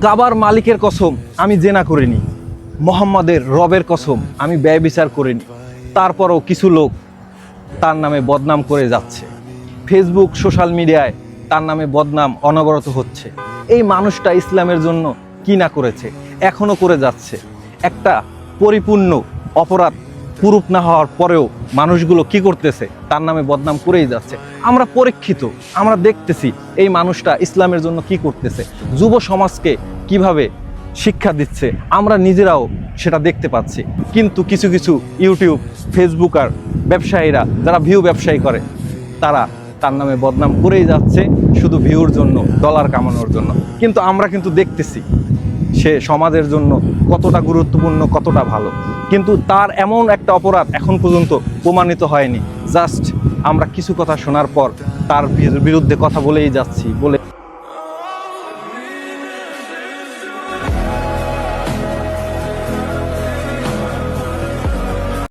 কাবার মালিকের কসম আমি জেনা করিনি, মোহাম্মদের রবের কসম আমি ব্যয় বিচার করিনি, তারপরও কিছু লোক তার নামে বদনাম করে যাচ্ছে। ফেসবুক সোশ্যাল মিডিয়ায় তার নামে বদনাম অনবরত হচ্ছে। এই মানুষটা ইসলামের জন্য কি না করেছে, এখনো করে যাচ্ছে। একটা পরিপূর্ণ অপরাধ প্রুফ না হওয়ার পরেও মানুষগুলো কি করতেছে, তার নামে বদনাম করেই যাচ্ছে। আমরা পরীক্ষিত, আমরা দেখতেছি এই মানুষটা ইসলামের জন্য কি করতেছে, যুব সমাজকে কিভাবে শিক্ষা দিচ্ছে, আমরা নিজেরাও সেটা দেখতে পাচ্ছি। কিন্তু কিছু কিছু ইউটিউব ফেসবুক আর ব্যবসায়ীরা যারা ভিউ ব্যবসায়ী করে, তারা তার নামে বদনাম করেই যাচ্ছে শুধু ভিউর জন্য, ডলার কামানোর জন্য। কিন্তু আমরা কিন্তু দেখতেছি সে সমাজের জন্য কতটা গুরুত্বপূর্ণ, কতটা ভালো। কিন্তু তার এমন একটা অপরাধ এখন পর্যন্ত প্রমাণিত হয়নি। জাস্ট আমরা কিছু কথা শোনার পর তার বিরুদ্ধে কথা বলেই যাচ্ছি বলে